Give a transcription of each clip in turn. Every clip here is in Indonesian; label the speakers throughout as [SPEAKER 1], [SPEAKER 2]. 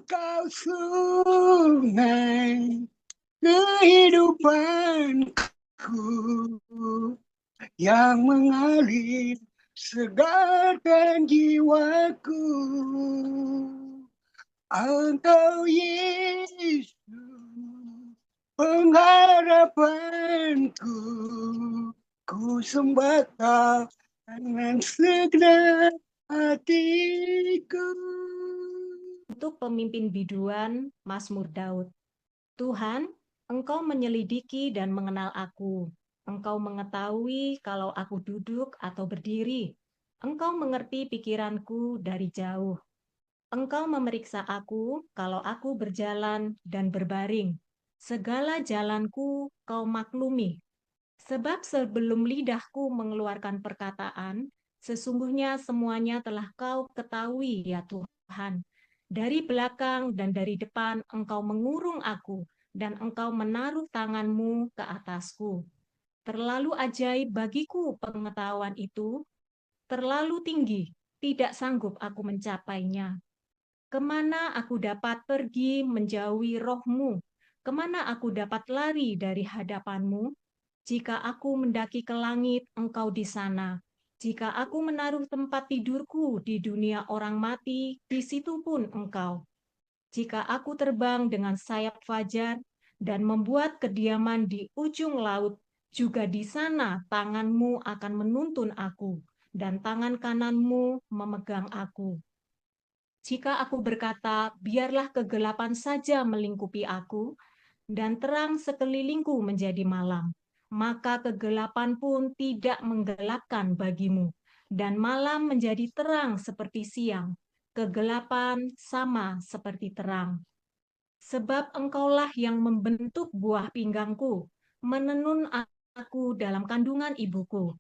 [SPEAKER 1] Engkau sungai kehidupanku yang mengalir segarkan jiwaku. Engkau Yesus, pengharapanku, ku sembah Kau dengan segenap hatiku.
[SPEAKER 2] Untuk pemimpin biduan, Mazmur Daud. Tuhan, Engkau menyelidiki dan mengenal aku. Engkau mengetahui kalau aku duduk atau berdiri. Engkau mengerti pikiranku dari jauh. Engkau memeriksa aku kalau aku berjalan dan berbaring. Segala jalanku Kau maklumi. Sebab sebelum lidahku mengeluarkan perkataan, sesungguhnya semuanya telah Kau ketahui, ya Tuhan. Dari belakang dan dari depan Engkau mengurung aku, dan Engkau menaruh tangan-Mu ke atasku. Terlalu ajaib bagiku pengetahuan itu, terlalu tinggi, tidak sanggup aku mencapainya. Kemana aku dapat pergi menjauhi roh-Mu? Kemana aku dapat lari dari hadapan-Mu? Jika aku mendaki ke langit, Engkau di sana. Jika aku menaruh tempat tidurku di dunia orang mati, di situ pun Engkau. Jika aku terbang dengan sayap fajar dan membuat kediaman di ujung laut, juga di sana tangan-Mu akan menuntun aku, dan tangan kanan-Mu memegang aku. Jika aku berkata, biarlah kegelapan saja melingkupi aku, dan terang sekelilingku menjadi malam, maka kegelapan pun tidak menggelapkan bagimu, dan malam menjadi terang seperti siang, kegelapan sama seperti terang. Sebab Engkaulah yang membentuk buah pinggangku, menenun aku dalam kandungan ibuku.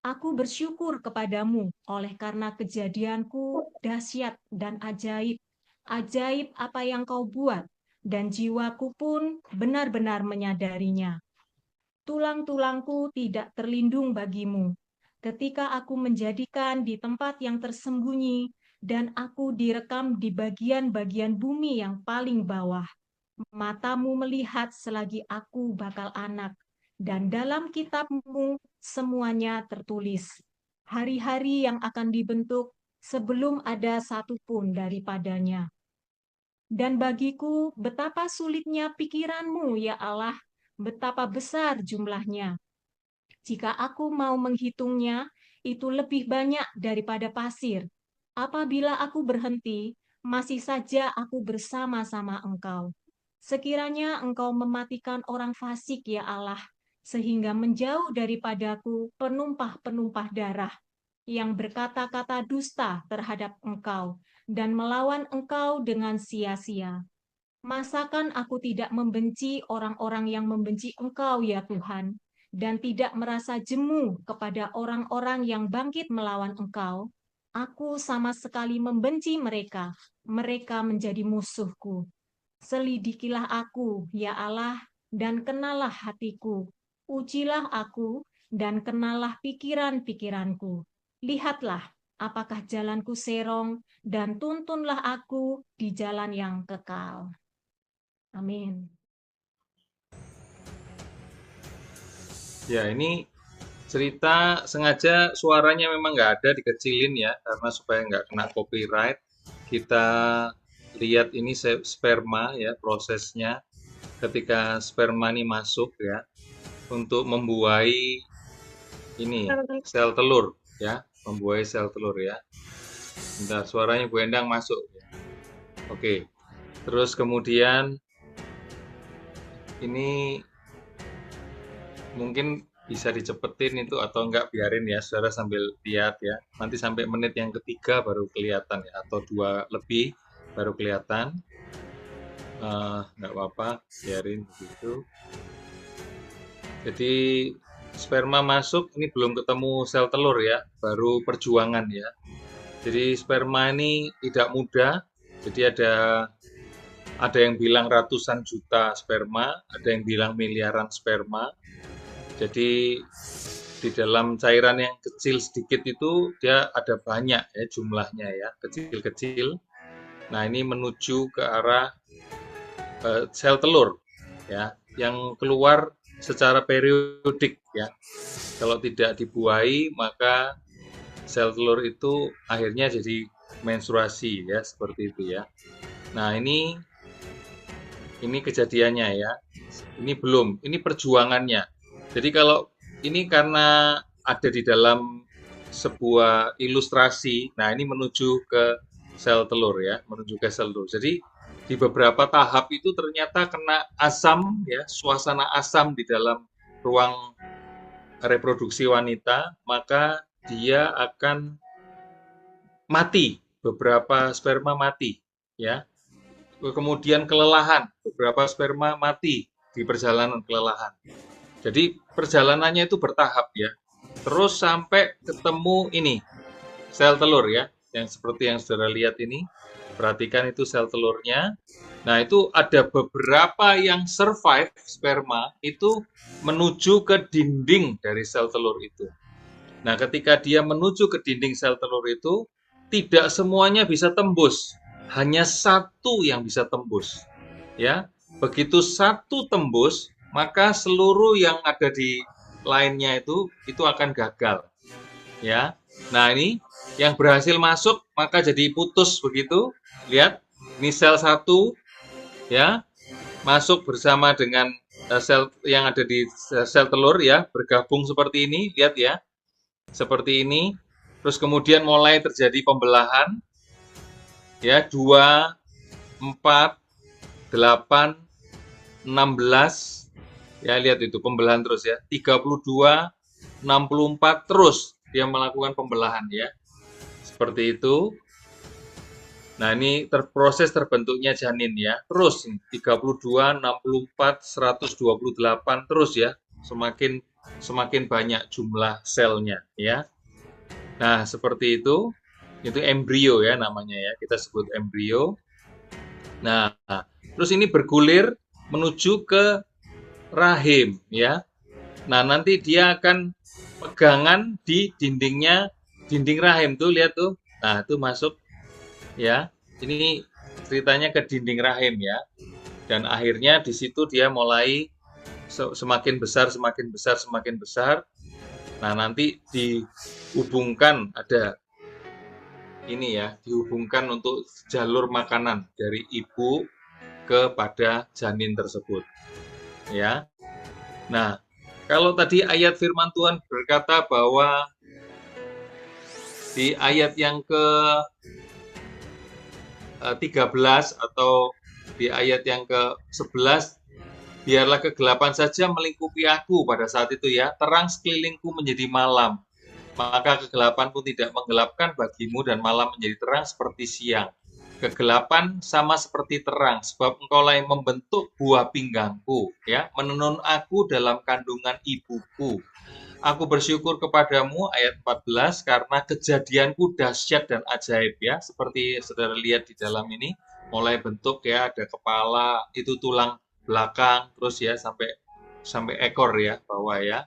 [SPEAKER 2] Aku bersyukur kepadamu oleh karena kejadianku dahsyat dan ajaib. Ajaib apa yang Kau buat, dan jiwaku pun benar-benar menyadarinya. Tulang-tulangku tidak terlindung bagimu. Ketika aku menjadikan di tempat yang tersembunyi, dan aku direkam di bagian-bagian bumi yang paling bawah. Matamu melihat selagi aku bakal anak, dan dalam kitab-Mu semuanya tertulis. Hari-hari yang akan dibentuk sebelum ada satupun daripadanya. Dan bagiku betapa sulitnya pikiran-Mu, ya Allah, betapa besar jumlahnya. Jika aku mau menghitungnya, itu lebih banyak daripada pasir. Apabila aku berhenti, masih saja aku bersama-sama Engkau. Sekiranya Engkau mematikan orang fasik, ya Allah, sehingga menjauh daripadaku penumpah-penumpah darah yang berkata-kata dusta terhadap Engkau dan melawan Engkau dengan sia-sia. Masakan aku tidak membenci orang-orang yang membenci Engkau, ya Tuhan, dan tidak merasa jemu kepada orang-orang yang bangkit melawan Engkau? Aku sama sekali membenci mereka. Mereka menjadi musuhku. Selidikilah aku, ya Allah, dan kenalah hatiku. Ujilah aku, dan kenalah pikiran-pikiranku. Lihatlah, apakah jalanku serong, dan tuntunlah aku di jalan yang kekal. Amin.
[SPEAKER 3] Ya, ini cerita sengaja suaranya memang nggak ada, dikecilin ya, karena supaya nggak kena copyright. Kita lihat ini sperma ya, prosesnya ketika sperma ini masuk ya, untuk membuahi ini sel telur ya, membuahi sel telur ya. Bentar, suaranya Bu Endang masuk. Oke, terus kemudian ini mungkin bisa dicepetin itu atau enggak, biarin ya saudara sambil lihat ya. Nanti sampai menit yang ketiga baru kelihatan ya, atau dua lebih baru kelihatan. Nggak apa-apa, biarin begitu. Jadi sperma masuk, ini belum ketemu sel telur ya, baru perjuangan ya. Jadi sperma ini tidak mudah. Jadi ada yang bilang ratusan juta sperma, ada yang bilang miliaran sperma. Jadi di dalam cairan yang kecil sedikit itu dia ada banyak ya jumlahnya ya, kecil-kecil. Nah, ini menuju ke arah sel telur ya, yang keluar secara periodik ya. Kalau tidak dibuahi, maka sel telur itu akhirnya jadi menstruasi ya, seperti itu ya. Nah, ini kejadiannya ya. Ini belum, ini perjuangannya. Jadi kalau ini karena ada di dalam sebuah ilustrasi, nah ini menuju ke sel telur ya, menuju ke sel telur. Jadi di beberapa tahap itu ternyata kena asam ya, suasana asam di dalam ruang reproduksi wanita, maka dia akan mati, beberapa sperma mati ya. Kemudian kelelahan, beberapa sperma mati di perjalanan kelelahan. Jadi perjalanannya itu bertahap ya. Terus sampai ketemu ini, sel telur ya, yang seperti yang saudara lihat ini. Perhatikan itu sel telurnya. Nah, itu ada beberapa yang survive sperma itu menuju ke dinding dari sel telur itu. Nah, ketika dia menuju ke dinding sel telur itu, tidak semuanya bisa tembus. Hanya satu yang bisa tembus. Ya, begitu satu tembus, maka seluruh yang ada di lainnya itu akan gagal. Ya. Nah, ini yang berhasil masuk maka jadi putus begitu. Lihat, ini sel 1 ya, masuk bersama dengan sel yang ada di sel telur ya, bergabung seperti ini, lihat ya. Seperti ini. Terus kemudian mulai terjadi pembelahan ya, 2 4 8 16 ya, lihat itu pembelahan terus ya, 32 64 terus dia melakukan pembelahan ya, seperti itu. Nah, ini proses terbentuknya janin ya, terus 32 64 128 terus ya, semakin banyak jumlah selnya ya. Nah, seperti itu embrio ya namanya ya, kita sebut embrio. Nah, terus ini bergulir menuju ke rahim ya. Nah, nanti dia akan pegangan di dinding rahim tuh, lihat tuh. Nah, itu masuk ya. Ini ceritanya ke dinding rahim ya. Dan akhirnya di situ dia mulai semakin besar, semakin besar, semakin besar. Nah, nanti dihubungkan ada ini ya, dihubungkan untuk jalur makanan dari ibu kepada janin tersebut. Ya. Nah, kalau tadi ayat firman Tuhan berkata bahwa di ayat yang ke-13 atau di ayat yang ke-11, biarlah kegelapan saja melingkupi aku pada saat itu ya, terang sekelilingku menjadi malam. Maka kegelapan pun tidak menggelapkan bagimu dan malam menjadi terang seperti siang. Kegelapan sama seperti terang, sebab engkaulah yang membentuk buah pinggangku, ya, menenun aku dalam kandungan ibuku. Aku bersyukur kepadamu, ayat 14, karena kejadianku dahsyat dan ajaib, ya, seperti saudara lihat di dalam ini, mulai bentuk ya, ada kepala, itu tulang belakang, terus ya sampai ekor ya, bawah ya.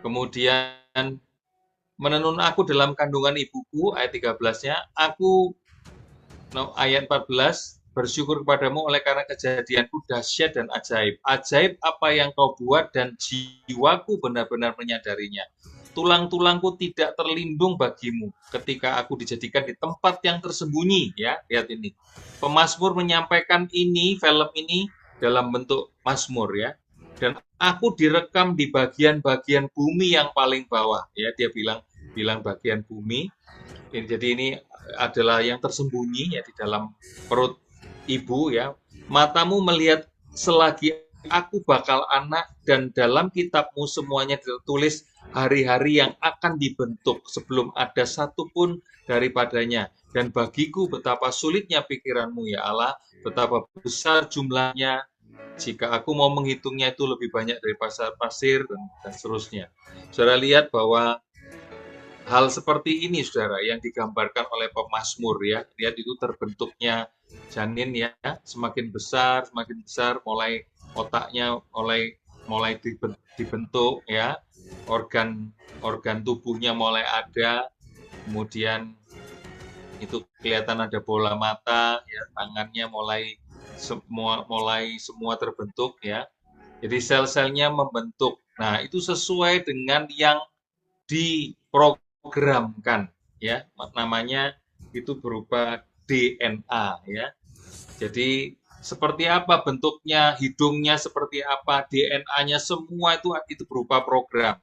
[SPEAKER 3] Kemudian menenun aku dalam kandungan ibuku, ayat 13-nya, ayat 14, bersyukur kepadamu oleh karena kejadianku dahsyat dan ajaib. Ajaib apa yang kau buat dan jiwaku benar-benar menyadarinya. Tulang-tulangku tidak terlindung bagimu ketika aku dijadikan di tempat yang tersembunyi. Ya, lihat ini. Pemazmur menyampaikan ini, film ini dalam bentuk mazmur ya. Dan aku direkam di bagian-bagian bumi yang paling bawah. Ya, dia bilang bagian bumi. Jadi ini adalah yang tersembunyi ya di dalam perut ibu ya. Matamu melihat selagi aku bakal anak dan dalam kitabmu semuanya tertulis hari-hari yang akan dibentuk sebelum ada satupun daripadanya. Dan bagiku betapa sulitnya pikiranmu ya Allah, betapa besar jumlahnya. Jika aku mau menghitungnya itu lebih banyak dari pasir dan seterusnya. Saudara lihat bahwa hal seperti ini, saudara, yang digambarkan oleh pemazmur ya, lihat itu terbentuknya janin ya, semakin besar, mulai otaknya mulai dibentuk ya, organ tubuhnya mulai ada, kemudian itu kelihatan ada bola mata, ya, tangannya mulai semua terbentuk, ya. Jadi sel-selnya membentuk. Nah, itu sesuai dengan yang diprogramkan, ya. Namanya itu berupa DNA, ya. Jadi seperti apa bentuknya, hidungnya seperti apa, DNA-nya semua itu berupa program.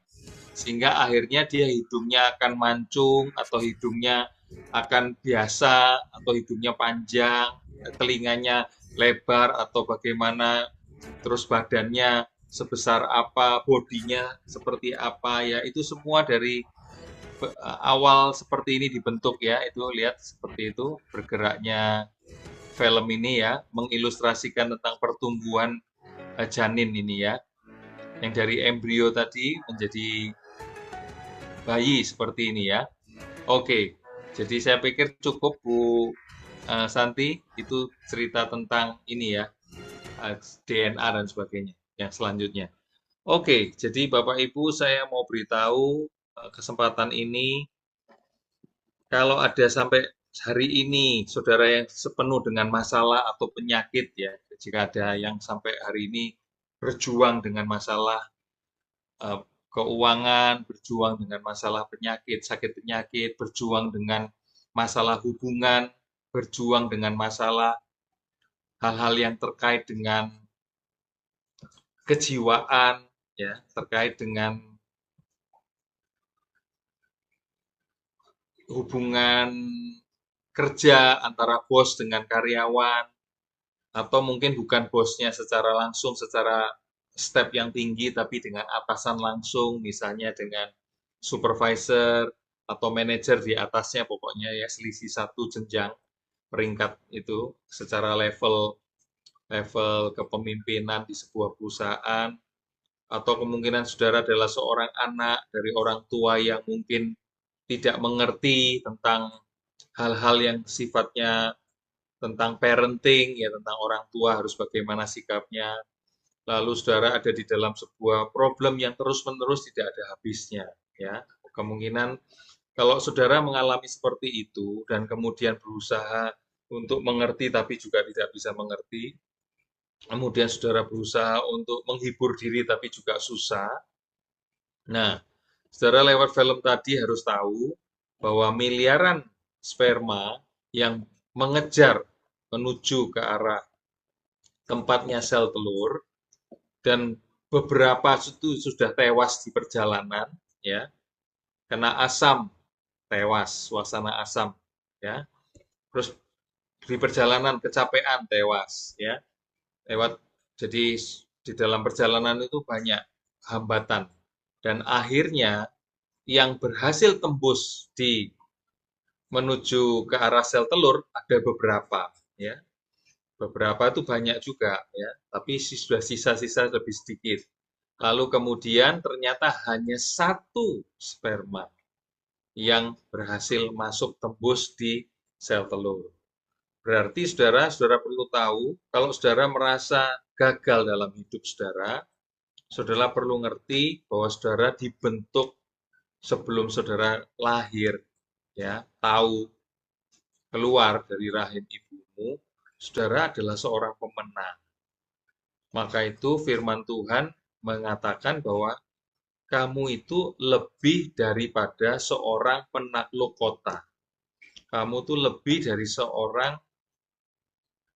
[SPEAKER 3] Sehingga akhirnya dia hidungnya akan mancung atau hidungnya akan biasa atau hidungnya panjang, telinganya lebar atau bagaimana, terus badannya sebesar apa, bodinya seperti apa, ya itu semua dari awal seperti ini dibentuk, ya. Itu lihat seperti itu bergeraknya film ini, ya, mengilustrasikan tentang pertumbuhan janin ini, ya, yang dari embrio tadi menjadi bayi seperti ini, ya. Oke, jadi saya pikir cukup Bu Santi, itu cerita tentang ini, ya, DNA dan sebagainya yang selanjutnya. Oke, jadi Bapak Ibu saya mau beritahu kesempatan ini, kalau ada sampai hari ini saudara yang sepenuh dengan masalah atau penyakit, ya, jika ada yang sampai hari ini berjuang dengan masalah eh, keuangan, berjuang dengan masalah penyakit, sakit penyakit, berjuang dengan masalah hubungan, berjuang dengan masalah hal-hal yang terkait dengan kejiwaan, ya, terkait dengan hubungan kerja antara bos dengan karyawan, atau mungkin bukan bosnya secara langsung, secara step yang tinggi, tapi dengan atasan langsung, misalnya dengan supervisor atau manajer di atasnya, pokoknya ya selisih satu jenjang peringkat itu secara level level kepemimpinan di sebuah perusahaan, atau kemungkinan saudara adalah seorang anak dari orang tua yang mungkin tidak mengerti tentang hal-hal yang sifatnya tentang parenting, ya, tentang orang tua harus bagaimana sikapnya. Lalu saudara ada di dalam sebuah problem yang terus-menerus tidak ada habisnya, ya. Kemungkinan kalau saudara mengalami seperti itu dan kemudian berusaha untuk mengerti tapi juga tidak bisa mengerti, kemudian saudara berusaha untuk menghibur diri tapi juga susah. Nah, saudara lewat film tadi harus tahu bahwa miliaran sperma yang mengejar menuju ke arah tempatnya sel telur, dan beberapa itu sudah tewas di perjalanan, ya, kena asam, tewas, suasana asam, ya, terus di perjalanan kecapean, tewas, ya, lewat. Jadi di dalam perjalanan itu banyak hambatan, dan akhirnya yang berhasil tembus di menuju ke arah sel telur ada beberapa, ya. Beberapa itu banyak juga, ya, tapi sudah sisa-sisa lebih sedikit. Lalu kemudian ternyata hanya satu sperma yang berhasil masuk tembus di sel telur. Berarti saudara perlu tahu, kalau saudara merasa gagal dalam hidup saudara perlu ngerti bahwa saudara dibentuk sebelum saudara lahir, ya, tahu keluar dari rahim ibumu, saudara adalah seorang pemenang. Maka itu firman Tuhan mengatakan bahwa kamu itu lebih daripada seorang penakluk kota. Kamu itu lebih dari seorang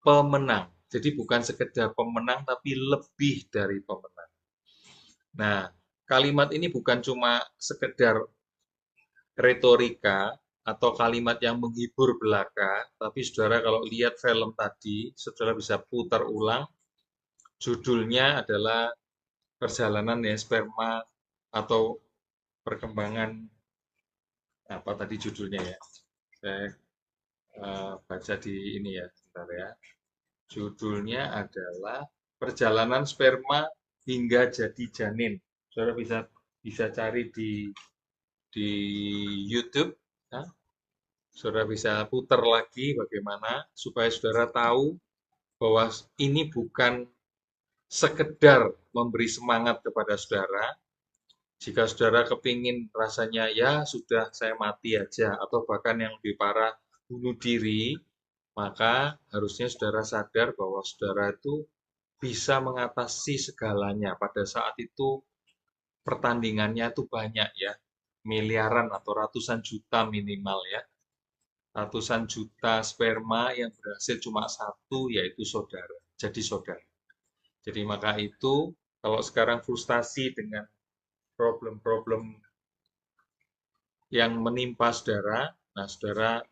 [SPEAKER 3] pemenang. Jadi bukan sekedar pemenang, tapi lebih dari pemenang. Nah, kalimat ini bukan cuma sekedar retorika atau kalimat yang menghibur belaka, tapi saudara kalau lihat film tadi, saudara bisa putar ulang. Judulnya adalah perjalanan, ya, sperma atau perkembangan, apa tadi judulnya, ya. Saya baca di ini, ya, sebentar, ya. Judulnya adalah Perjalanan Sperma Hingga Jadi Janin. Saudara bisa cari di YouTube, ya. Saudara bisa putar lagi bagaimana supaya saudara tahu bahwa ini bukan sekedar memberi semangat kepada saudara. Jika saudara kepingin rasanya, ya sudah saya mati aja, atau bahkan yang lebih parah, bunuh diri, maka harusnya saudara sadar bahwa saudara itu bisa mengatasi segalanya. Pada saat itu pertandingannya itu banyak ya, miliaran atau ratusan juta minimal ya. Ratusan juta sperma yang berhasil cuma satu, yaitu saudara. Jadi saudara. Jadi maka itu, kalau sekarang frustasi dengan problem-problem yang menimpa saudara, nah saudara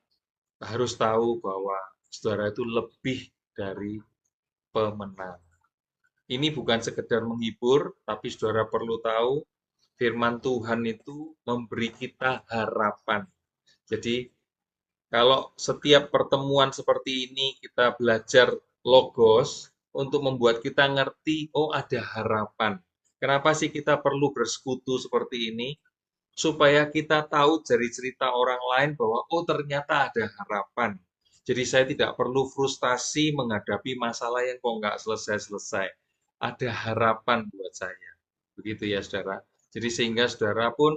[SPEAKER 3] harus tahu bahwa saudara itu lebih dari pemenang. Ini bukan sekedar menghibur, tapi saudara perlu tahu firman Tuhan itu memberi kita harapan. Jadi kalau setiap pertemuan seperti ini kita belajar logos untuk membuat kita ngerti, oh ada harapan. Kenapa sih kita perlu bersekutu seperti ini? Supaya kita tahu dari cerita orang lain bahwa oh ternyata ada harapan. Jadi saya tidak perlu frustasi menghadapi masalah yang kok nggak selesai-selesai. Ada harapan buat saya. Begitu ya saudara. Jadi sehingga saudara pun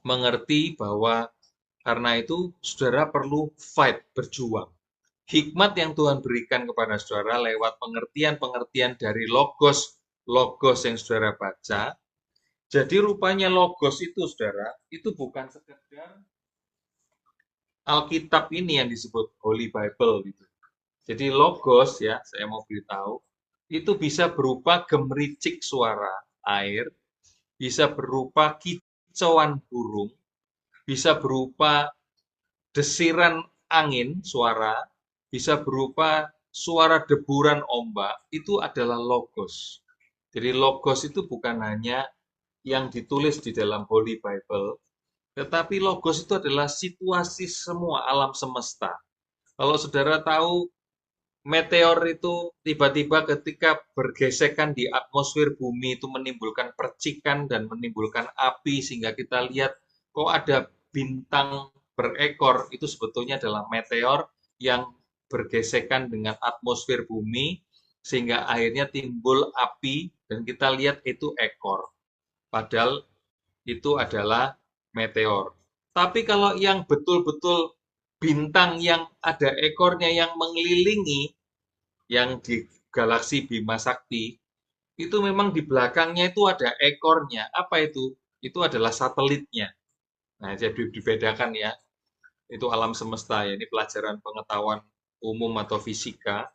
[SPEAKER 3] mengerti bahwa karena itu saudara perlu fight, berjuang. Hikmat yang Tuhan berikan kepada saudara lewat pengertian-pengertian dari logos yang saudara baca. Jadi rupanya logos itu saudara, itu bukan sekedar Alkitab ini yang disebut Holy Bible gitu. Jadi logos ya, saya mau beritahu, itu bisa berupa gemericik suara air, bisa berupa kicauan burung, bisa berupa desiran angin suara, bisa berupa suara deburan ombak, itu adalah logos. Jadi logos itu bukan hanya yang ditulis di dalam Holy Bible, tetapi logos itu adalah situasi semua alam semesta. Kalau saudara tahu meteor itu tiba-tiba ketika bergesekan di atmosfer bumi itu menimbulkan percikan dan menimbulkan api sehingga kita lihat kok ada bintang berekor, itu sebetulnya adalah meteor yang bergesekan dengan atmosfer bumi sehingga akhirnya timbul api dan kita lihat itu ekor. Padahal itu adalah meteor. Tapi kalau yang betul-betul bintang yang ada ekornya yang mengelilingi, yang di galaksi Bima Sakti, itu memang di belakangnya itu ada ekornya. Apa itu? Itu adalah satelitnya. Nah, jadi dibedakan ya. Itu alam semesta ya. Ini pelajaran pengetahuan umum atau fisika.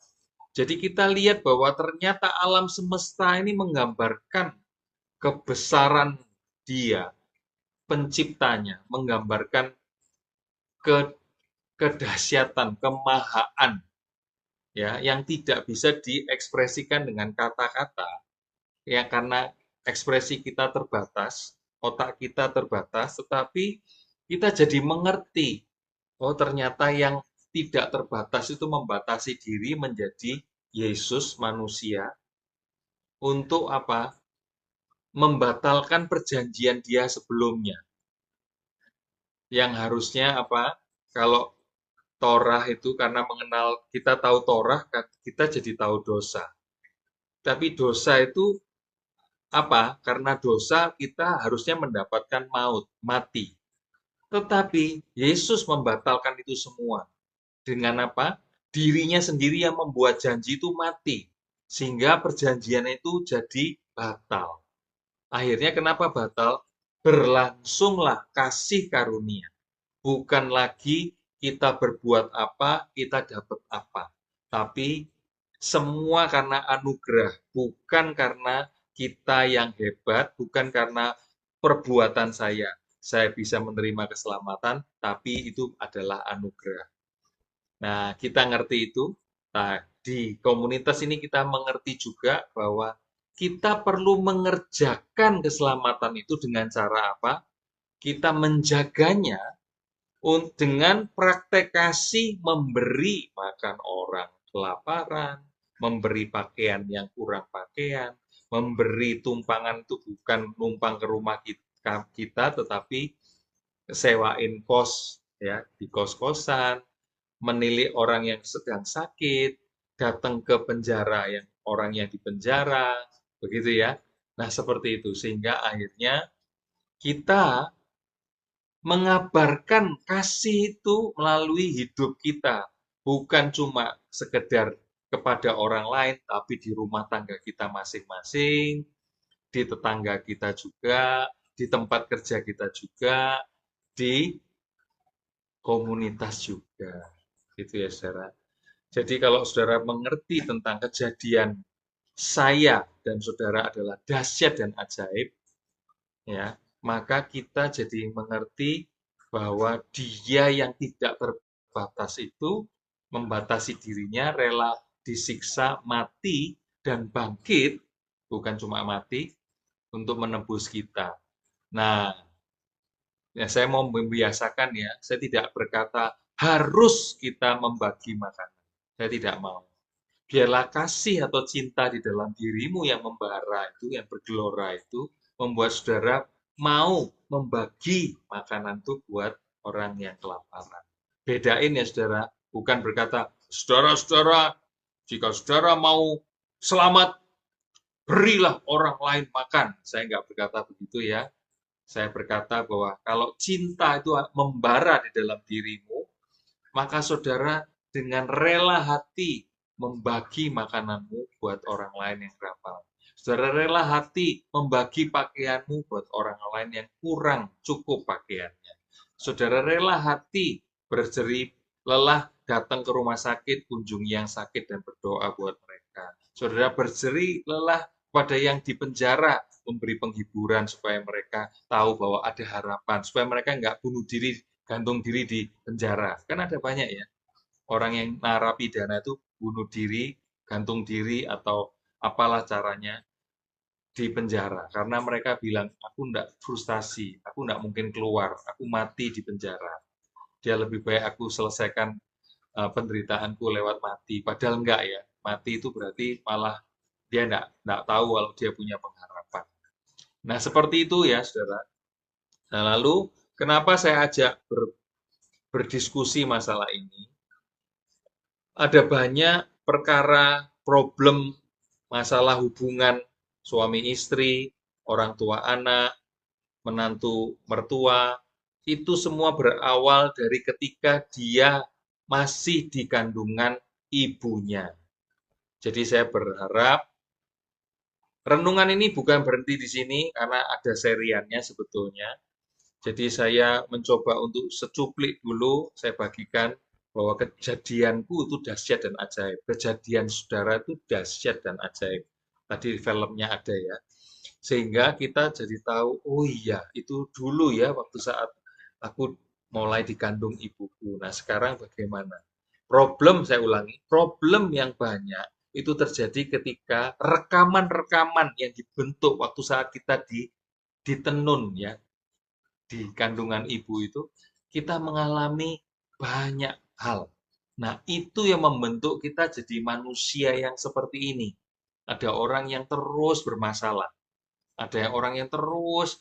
[SPEAKER 3] Jadi kita lihat bahwa ternyata alam semesta ini menggambarkan kebesaran Dia, penciptanya, menggambarkan kedahsyatan, kemahaan ya yang tidak bisa diekspresikan dengan kata-kata ya karena ekspresi kita terbatas, otak kita terbatas, tetapi kita jadi mengerti oh ternyata yang tidak terbatas itu membatasi diri menjadi Yesus manusia untuk apa? Membatalkan perjanjian dia sebelumnya. Yang harusnya apa? Kalau Torah itu karena mengenal kita tahu Torah, kita jadi tahu dosa. Tapi dosa itu apa? Karena dosa kita harusnya mendapatkan maut, mati. Tetapi Yesus membatalkan itu semua. Dengan apa? Dirinya sendiri yang membuat janji itu mati. Sehingga perjanjian itu jadi batal. Akhirnya kenapa batal? Berlangsunglah kasih karunia. Bukan lagi kita berbuat apa, kita dapat apa. Tapi semua karena anugerah, bukan karena kita yang hebat, bukan karena perbuatan saya. Saya bisa menerima keselamatan, tapi itu adalah anugerah. Nah, kita ngerti itu. Nah, di komunitas ini kita mengerti juga bahwa kita perlu mengerjakan keselamatan itu dengan cara apa? Kita menjaganya dengan praktek kasih memberi makan orang kelaparan, memberi pakaian yang kurang pakaian, memberi tumpangan itu bukan numpang ke rumah kita tetapi sewain kos ya di kos-kosan, menilik orang yang sedang sakit, datang ke penjara yang orang yang di penjara, begitu ya. Nah, seperti itu sehingga akhirnya kita mengabarkan kasih itu melalui hidup kita, bukan cuma sekedar kepada orang lain, tapi di rumah tangga kita masing-masing, di tetangga kita juga, di tempat kerja kita juga, di komunitas juga. Gitu ya, saudara. Jadi kalau saudara mengerti tentang kejadian saya dan saudara adalah dahsyat dan ajaib, ya, maka kita jadi mengerti bahwa dia yang tidak terbatas itu membatasi dirinya, rela disiksa, mati, dan bangkit, bukan cuma mati, untuk menebus kita. Nah, ya saya mau membiasakan ya, saya tidak berkata harus kita membagi makanan. Saya tidak mau. Biarlah kasih atau cinta di dalam dirimu yang membara itu, yang bergelora itu, membuat saudara mau membagi makanan itu buat orang yang kelaparan. Bedain ya saudara, bukan berkata, saudara-saudara, jika saudara mau selamat, berilah orang lain makan. Saya nggak berkata begitu ya. Saya berkata bahwa kalau cinta itu membara di dalam dirimu, maka saudara dengan rela hati membagi makananmu buat orang lain yang kelaparan. Saudara rela hati membagi pakaianmu buat orang lain yang kurang cukup pakaiannya. Saudara rela hati berjerih lelah datang ke rumah sakit, kunjungi yang sakit dan berdoa buat mereka. Saudara berjerih lelah pada yang di penjara, memberi penghiburan supaya mereka tahu bahwa ada harapan, supaya mereka nggak bunuh diri, gantung diri di penjara. Kan ada banyak ya, orang yang narapidana itu bunuh diri, gantung diri, atau apalah caranya di penjara. Karena mereka bilang, aku enggak frustasi, aku enggak mungkin keluar, aku mati di penjara. Dia lebih baik aku selesaikan penderitaanku lewat mati. Padahal enggak ya, mati itu berarti malah dia enggak tahu kalau dia punya pengharapan. Nah, seperti itu ya, saudara. Nah, lalu kenapa saya ajak berdiskusi masalah ini? Ada banyak perkara, problem, masalah hubungan suami istri, orang tua anak, menantu mertua, itu semua berawal dari ketika dia masih di kandungan ibunya. Jadi saya berharap renungan ini bukan berhenti di sini karena ada seriannya sebetulnya. Jadi saya mencoba untuk secuplik dulu saya bagikan bahwa kejadianku itu dahsyat dan ajaib. Kejadian saudara itu dahsyat dan ajaib. Tadi filmnya ada ya. Sehingga kita jadi tahu, oh iya, itu dulu ya waktu saat aku mulai dikandung ibuku. Nah, sekarang bagaimana? Problem, saya ulangi, problem yang banyak itu terjadi ketika rekaman-rekaman yang dibentuk waktu saat kita ditenun ya, di kandungan ibu itu, kita mengalami banyak hal. Nah, itu yang membentuk kita jadi manusia yang seperti ini. Ada orang yang terus bermasalah. Ada yang orang yang terus,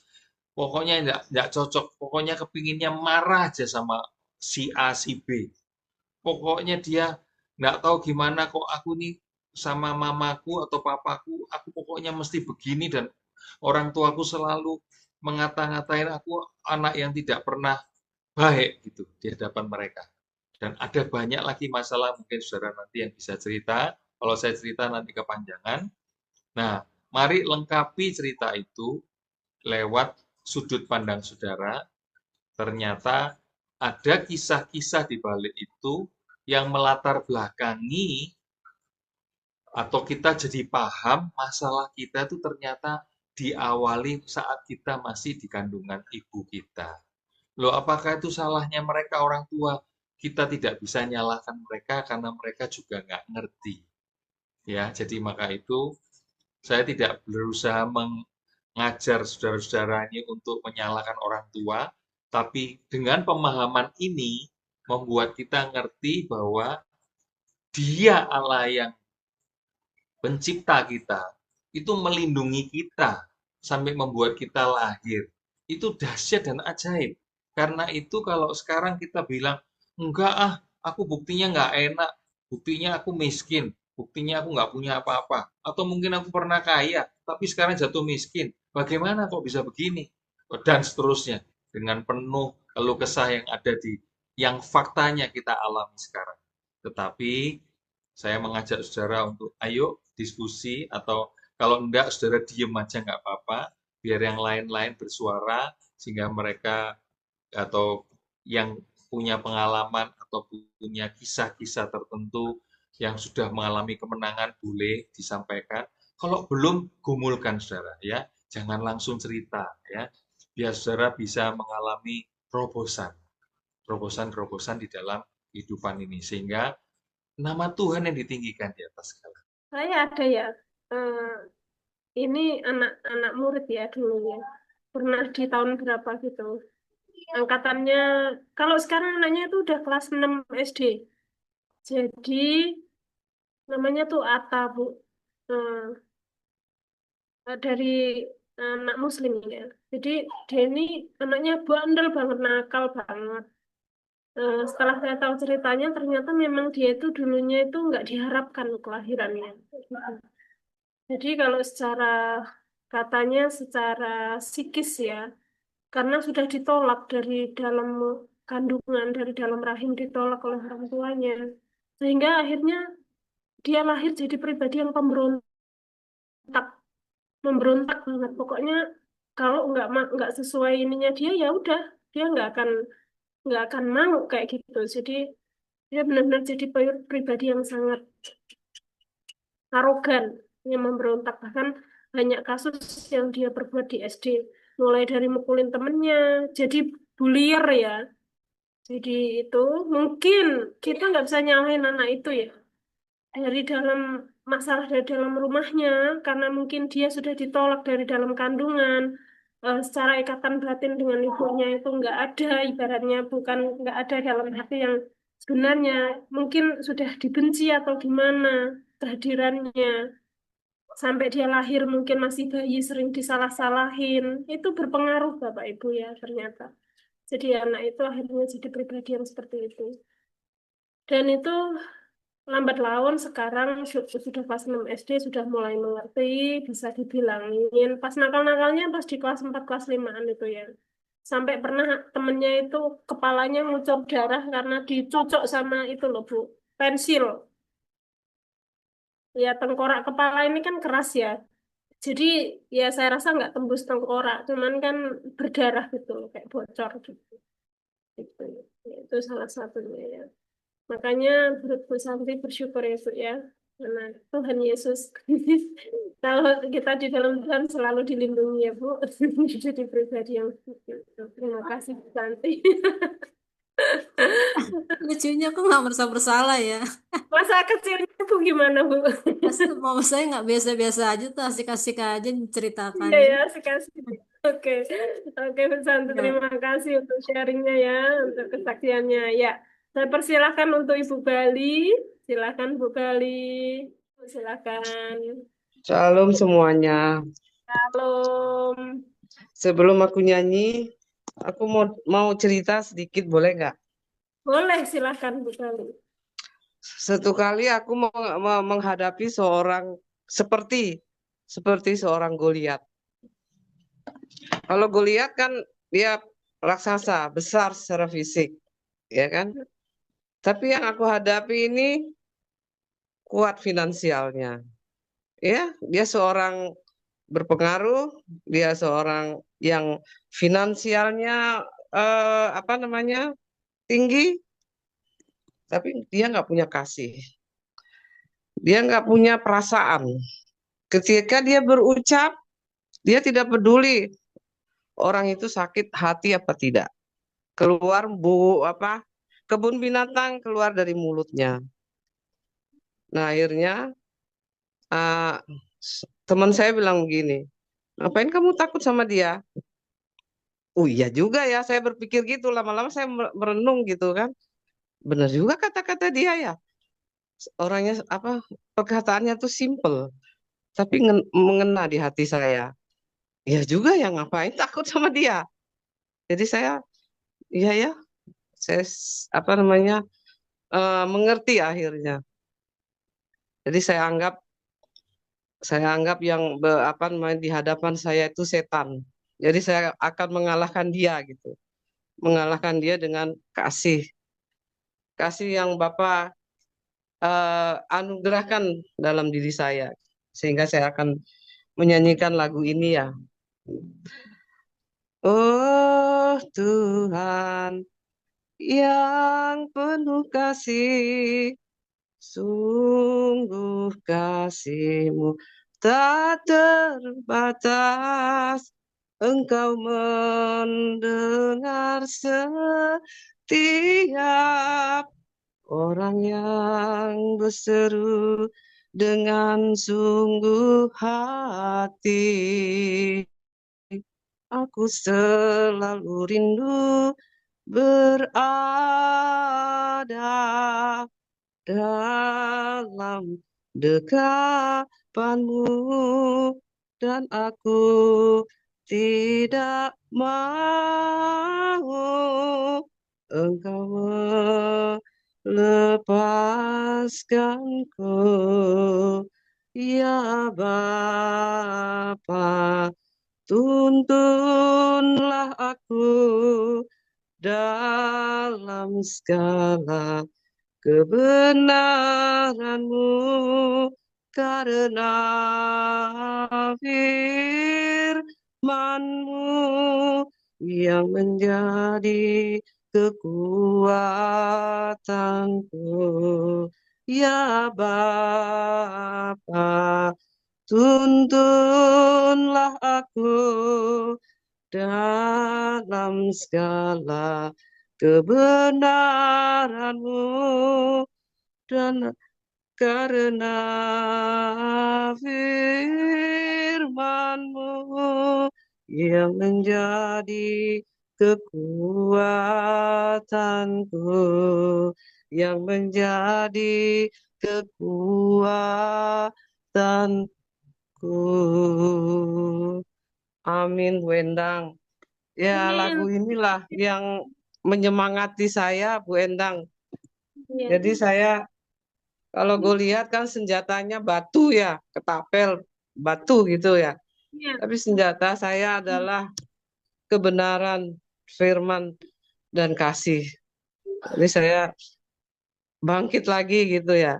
[SPEAKER 3] pokoknya enggak cocok. Pokoknya kepinginnya marah aja sama si A, si B. Pokoknya dia enggak tahu gimana kok aku nih sama mamaku atau papaku, aku pokoknya mesti begini dan orang tuaku selalu mengata-ngatain aku anak yang tidak pernah baik gitu di hadapan mereka. Dan ada banyak lagi masalah mungkin saudara nanti yang bisa cerita. Kalau saya cerita nanti kepanjangan. Nah, mari lengkapi cerita itu lewat sudut pandang saudara. Ternyata ada kisah-kisah di balik itu yang melatar belakangi atau kita jadi paham masalah kita itu ternyata diawali saat kita masih di kandungan ibu kita. Loh, apakah itu salahnya mereka orang tua? Kita tidak bisa nyalahkan mereka karena mereka juga nggak ngerti. Ya, jadi maka itu saya tidak berusaha mengajar saudara-saudara ini untuk menyalahkan orang tua, tapi dengan pemahaman ini membuat kita ngerti bahwa Dia Allah yang pencipta kita, itu melindungi kita sampai membuat kita lahir. Itu dahsyat dan ajaib. Karena itu kalau sekarang kita bilang, enggak ah, aku buktinya nggak enak, buktinya aku miskin, buktinya aku nggak punya apa-apa. Atau mungkin aku pernah kaya, tapi sekarang jatuh miskin. Bagaimana kok bisa begini? Dan seterusnya. Dengan penuh keluh kesah yang ada yang faktanya kita alami sekarang. Tetapi saya mengajak saudara untuk ayo diskusi, atau kalau enggak saudara diem aja nggak apa-apa, biar yang lain-lain bersuara sehingga mereka atau yang punya pengalaman atau punya kisah-kisah tertentu yang sudah mengalami kemenangan boleh disampaikan. Kalau belum, gumulkan saudara ya, jangan langsung cerita ya, biar saudara bisa mengalami terobosan di dalam kehidupan ini, sehingga nama Tuhan yang ditinggikan di atas segala.
[SPEAKER 4] Saya ada ya, eh, ini anak-anak murid ya dulu ya. Pernah di tahun berapa gitu. Angkatannya, kalau sekarang anaknya itu udah kelas 6 SD. Jadi namanya tuh Atta, Bu. Dari anak muslim ya. Jadi dia ini anaknya bandel banget, nakal banget. Setelah saya tahu ceritanya, ternyata memang dia itu dulunya itu nggak diharapkan kelahirannya. Gitu. Jadi kalau secara katanya secara psikis ya, karena sudah ditolak dari dalam kandungan, dari dalam rahim ditolak oleh orang tuanya, sehingga akhirnya dia lahir jadi pribadi yang pemberontak, memberontak banget. Pokoknya kalau nggak sesuai ininya dia ya udah dia nggak akan mau kayak gitu. Jadi dia benar-benar jadi pribadi yang sangat arogan, yang memberontak. Bahkan banyak kasus yang dia perbuat di SD, mulai dari mukulin temennya, jadi bullier ya. Jadi itu mungkin kita nggak bisa nyalahin anak itu ya, dari dalam masalah dari dalam rumahnya, karena mungkin dia sudah ditolak dari dalam kandungan. Secara ikatan batin dengan ibunya itu nggak ada, ibaratnya bukan nggak ada dalam hati yang sebenarnya, mungkin sudah dibenci atau gimana kehadirannya, sampai dia lahir mungkin masih bayi sering disalah-salahin, itu berpengaruh Bapak Ibu ya ternyata. Jadi anak itu akhirnya jadi pribadi yang seperti itu. Dan itu lambat laun sekarang sudah kelas 6 SD sudah mulai mengerti, bisa dibilangin. Pas nakal-nakalnya pas di kelas 4 kelas 5-an itu ya. Sampai pernah temennya itu kepalanya ngucur darah karena dicocok sama itu loh Bu, pensil. Ya tengkorak kepala ini kan keras ya. Jadi ya saya rasa nggak tembus tengkorak, cuman kan berdarah gitu loh, kayak bocor gitu. Gitu. Ya, itu salah satunya ya. Makanya Bu Santi bersyukur ya Bu ya. Karena Tuhan Yesus kalau kita di dalam Tuhan selalu dilindungi ya Bu. Jadi pribadi yang seperti itu. Terima kasih Bu Santi.
[SPEAKER 5] Lucunya aku nggak merasa bersalah ya.
[SPEAKER 4] Masa kecilnya Bu gimana Bu?
[SPEAKER 5] Mama saya nggak biasa-biasa aja tuh, asik-asik aja
[SPEAKER 4] Iya
[SPEAKER 5] menceritakannya.
[SPEAKER 4] ya, kasih. Oke, oke Bu Santi,
[SPEAKER 5] Ya.
[SPEAKER 4] terima kasih untuk sharingnya ya, untuk kesaksiannya. Ya, saya persilahkan untuk Ibu Bali. Silakan Bu Bali. Silakan.
[SPEAKER 6] Shalom semuanya.
[SPEAKER 4] Salam.
[SPEAKER 6] Sebelum aku nyanyi, aku mau cerita sedikit, boleh nggak?
[SPEAKER 4] Boleh, silakan Bu Bali.
[SPEAKER 6] Satu kali aku menghadapi seorang seperti seorang Goliat. Kalau Goliat kan dia raksasa besar secara fisik, ya kan? Tapi yang aku hadapi ini kuat finansialnya. Ya, dia seorang berpengaruh, dia seorang yang finansialnya tinggi, tapi dia nggak punya kasih, dia nggak punya perasaan. Ketika dia berucap, dia tidak peduli orang itu sakit hati apa tidak. Keluar kebun binatang keluar dari mulutnya. Nah akhirnya teman saya bilang begini, ngapain kamu takut sama dia? Oh iya juga ya, saya berpikir gitu, lama-lama saya merenung gitu kan. Benar juga kata-kata dia ya. Orangnya perkataannya tuh simple, tapi mengena di hati saya. Ya juga ya, ngapain takut sama dia. Jadi saya, iya ya, saya mengerti akhirnya. Jadi saya anggap yang di hadapan saya itu setan. Jadi saya akan mengalahkan dia gitu. mengalahkan dia dengan kasih. Kasih yang Bapak anugerahkan dalam diri saya. Sehingga saya akan menyanyikan lagu ini ya. Oh Tuhan yang penuh kasih, sungguh kasih-Mu tak terbatas. Engkau mendengar setiap orang yang berseru dengan sungguh hati. Aku selalu rindu berada dalam dekapan-Mu, dan aku tidak mau Engkau melepaskanku. Ya Bapa, tuntunlah aku dalam segala kebenaran-Mu, karena firman-Mu yang menjadi kekuatanku. Ya Bapa, tuntunlah aku dalam segala kebenaran-Mu, dan karena firman-Mu yang menjadi kekuatanku, yang menjadi kekuatanku. Amin, Bu Endang. Ya, lagu
[SPEAKER 4] Amin.
[SPEAKER 6] inilah yang menyemangati saya, Bu Endang.
[SPEAKER 4] Ya.
[SPEAKER 6] Jadi saya kalau gue lihat kan senjatanya batu ya, ketapel batu gitu ya.
[SPEAKER 4] Ya.
[SPEAKER 6] Tapi senjata saya adalah kebenaran, firman, dan kasih. Jadi saya bangkit lagi gitu ya.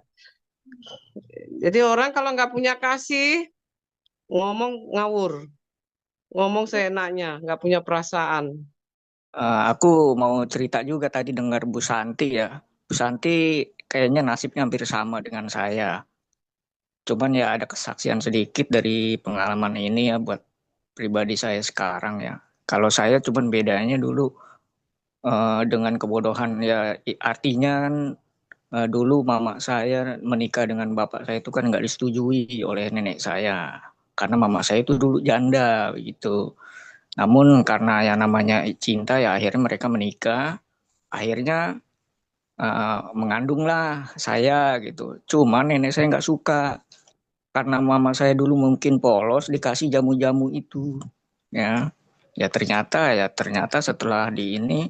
[SPEAKER 6] Jadi orang kalau nggak punya kasih, ngomong ngawur, ngomong seenaknya, nggak punya perasaan.
[SPEAKER 7] Aku mau cerita juga tadi dengar Bu Santi ya. Bu Santi kayaknya nasibnya hampir sama dengan saya. Cuman ya ada kesaksian sedikit dari pengalaman ini ya buat pribadi saya sekarang ya. Kalau saya cuman bedanya dulu dengan kebodohan ya artinya kan dulu mama saya menikah dengan bapak saya itu kan nggak disetujui oleh nenek saya. Karena mama saya itu dulu janda begitu. Namun karena yang namanya cinta ya akhirnya mereka menikah. Akhirnya mengandunglah saya gitu. Cuman nenek saya nggak suka karena mama saya dulu mungkin polos dikasih jamu-jamu itu ya. Ya ternyata setelah di ini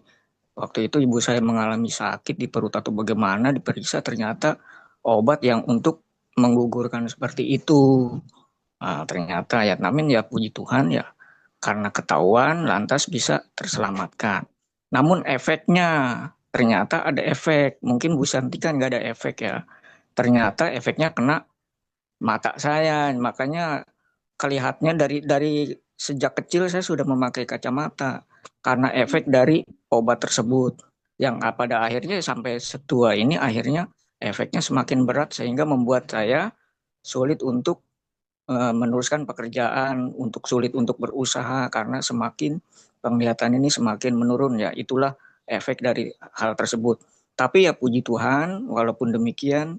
[SPEAKER 7] waktu itu ibu saya mengalami sakit di perut atau bagaimana diperiksa ternyata obat yang untuk menggugurkan seperti itu. Nah, ternyata ya namun ya puji Tuhan ya karena ketahuan lantas bisa terselamatkan. Namun efeknya ternyata ada efek. Mungkin Bu Santi kan nggak ada efek ya. Ternyata efeknya kena mata saya. Makanya kelihatannya dari sejak kecil saya sudah memakai kacamata karena efek dari obat tersebut. Yang pada akhirnya sampai setua ini akhirnya efeknya semakin berat sehingga membuat saya sulit untuk meneruskan pekerjaan, untuk sulit untuk berusaha karena semakin penglihatan ini semakin menurun ya. Itulah efek dari hal tersebut. Tapi ya puji Tuhan, walaupun demikian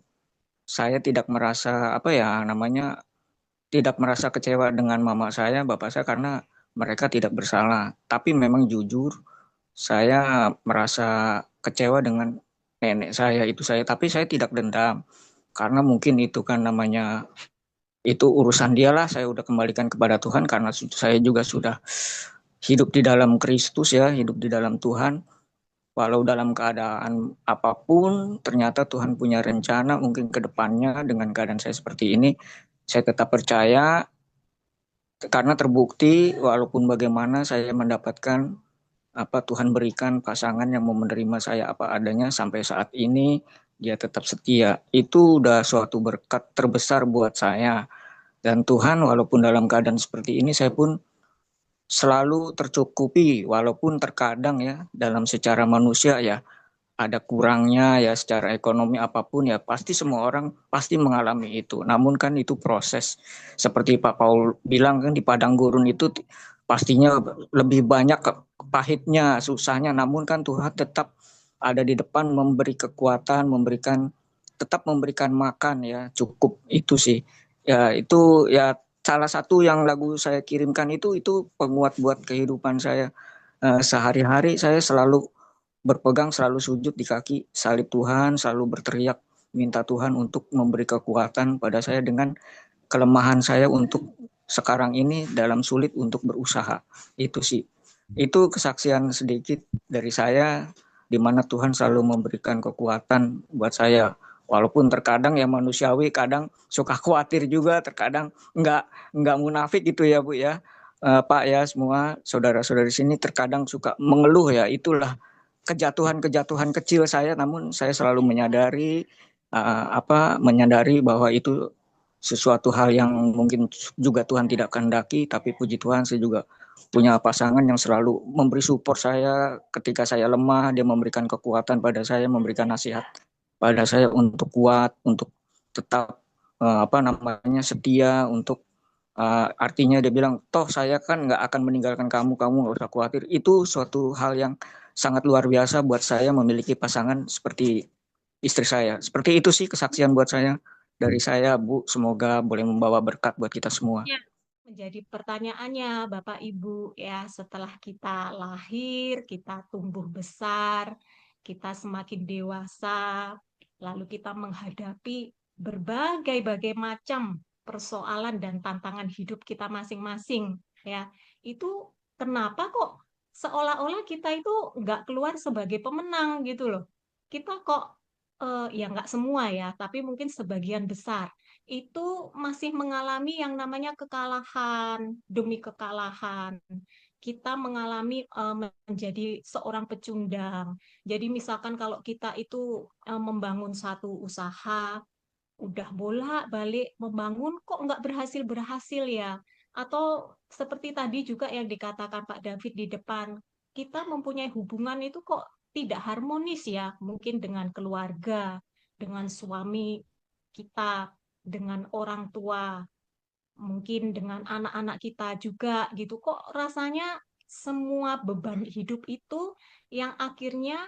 [SPEAKER 7] saya tidak merasa apa ya namanya tidak merasa kecewa dengan mama saya, bapak saya karena mereka tidak bersalah. Tapi memang jujur saya merasa kecewa dengan nenek saya itu saya, tapi saya tidak dendam karena mungkin itu kan namanya itu urusan dialah, saya udah kembalikan kepada Tuhan karena saya juga sudah hidup di dalam Kristus ya, hidup di dalam Tuhan. Walau dalam keadaan apapun, ternyata Tuhan punya rencana mungkin ke depannya dengan keadaan saya seperti ini. Saya tetap percaya karena terbukti walaupun bagaimana saya mendapatkan Tuhan berikan pasangan yang mau menerima saya apa adanya sampai saat ini dia tetap setia. Itu udah suatu berkat terbesar buat saya. Dan Tuhan walaupun dalam keadaan seperti ini saya pun selalu tercukupi walaupun terkadang ya dalam secara manusia ya ada kurangnya ya secara ekonomi apapun ya pasti semua orang pasti mengalami itu. Namun kan itu proses seperti Pak Paul bilang kan di padang gurun itu pastinya lebih banyak pahitnya, susahnya. Namun kan Tuhan tetap ada di depan memberi kekuatan, tetap memberikan makan ya cukup itu sih. Ya itu ya salah satu yang lagu saya kirimkan itu penguat buat kehidupan saya. Sehari-hari saya selalu berpegang selalu sujud di kaki salib Tuhan, selalu berteriak minta Tuhan untuk memberi kekuatan pada saya dengan kelemahan saya untuk sekarang ini dalam sulit untuk berusaha. Itu sih. Itu kesaksian sedikit dari saya di mana Tuhan selalu memberikan kekuatan buat saya. Walaupun terkadang ya manusiawi, kadang suka khawatir juga, terkadang nggak munafik gitu ya Bu ya. Pak ya semua saudara-saudara di sini terkadang suka mengeluh ya, itulah kejatuhan-kejatuhan kecil saya, namun saya selalu menyadari bahwa itu sesuatu hal yang mungkin juga Tuhan tidak kehendaki, tapi puji Tuhan saya juga punya pasangan yang selalu memberi support saya ketika saya lemah, dia memberikan kekuatan pada saya, memberikan nasihat pada saya untuk kuat, untuk tetap setia, untuk artinya dia bilang, toh saya kan nggak akan meninggalkan kamu, kamu nggak usah khawatir. Itu suatu hal yang sangat luar biasa buat saya memiliki pasangan seperti istri saya. Seperti itu sih kesaksian buat saya. Dari saya, Bu, semoga boleh membawa berkat buat kita semua.
[SPEAKER 2] Ya, menjadi pertanyaannya Bapak Ibu ya, setelah kita lahir, kita tumbuh besar, kita semakin dewasa, lalu kita menghadapi berbagai macam persoalan dan tantangan hidup kita masing-masing ya. Itu kenapa kok seolah-olah kita itu nggak keluar sebagai pemenang gitu loh. Kita kok ya nggak semua ya, tapi mungkin sebagian besar itu masih mengalami yang namanya kekalahan demi kekalahan. Kita mengalami menjadi seorang pecundang. Jadi misalkan kalau kita itu membangun satu usaha, udah bolak-balik membangun kok nggak berhasil-berhasil ya. Atau seperti tadi juga yang dikatakan Pak David di depan, kita mempunyai hubungan itu kok tidak harmonis ya, mungkin dengan keluarga, dengan suami kita, dengan orang tua, mungkin dengan anak-anak kita juga gitu. Kok rasanya semua beban hidup itu yang akhirnya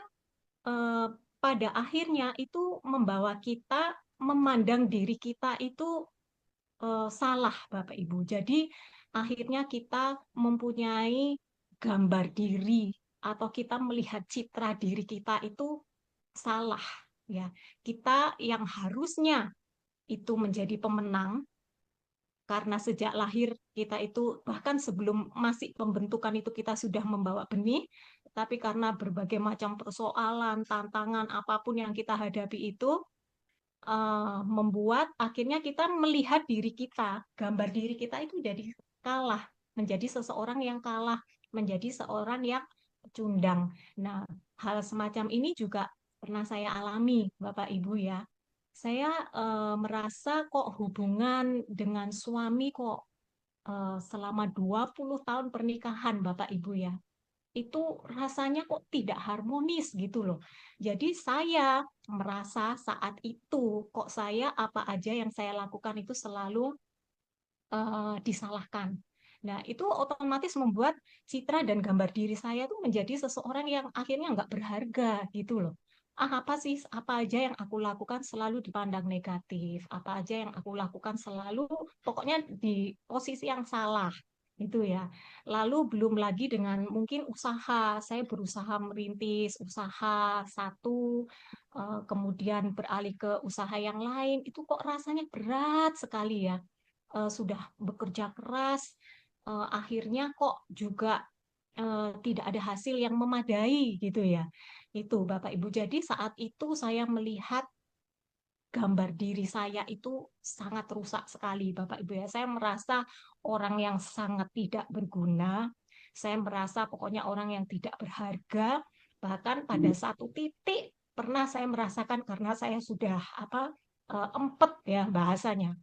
[SPEAKER 2] eh, pada akhirnya itu membawa kita memandang diri kita itu salah, Bapak Ibu. Jadi akhirnya kita mempunyai gambar diri atau kita melihat citra diri kita itu salah, ya. Kita yang harusnya itu menjadi pemenang karena sejak lahir kita itu bahkan sebelum masih pembentukan itu kita sudah membawa benih, tapi karena berbagai macam persoalan, tantangan apapun yang kita hadapi itu membuat akhirnya kita melihat diri kita, gambar diri kita itu jadi kalah, menjadi seseorang yang kalah, menjadi seorang yang pecundang. Nah, hal semacam ini juga pernah saya alami, Bapak Ibu ya. Saya merasa kok hubungan dengan suami kok selama 20 tahun pernikahan, Bapak Ibu ya, itu rasanya kok tidak harmonis gitu loh. Jadi saya merasa saat itu kok saya apa aja yang saya lakukan itu selalu disalahkan. Nah, itu otomatis membuat citra dan gambar diri saya tuh menjadi seseorang yang akhirnya nggak berharga gitu loh. Apa aja yang aku lakukan selalu dipandang negatif, apa aja yang aku lakukan selalu pokoknya di posisi yang salah itu ya. Lalu belum lagi dengan mungkin usaha, saya berusaha merintis usaha satu, kemudian beralih ke usaha yang lain, itu kok rasanya berat sekali ya. Sudah bekerja keras, akhirnya kok juga tidak ada hasil yang memadai gitu ya. Itu Bapak Ibu. Jadi saat itu saya melihat gambar diri saya itu sangat rusak sekali Bapak Ibu ya. Saya merasa orang yang sangat tidak berguna, Saya merasa pokoknya orang yang tidak berharga. Bahkan pada satu titik pernah saya merasakan karena saya sudah empet ya bahasanya.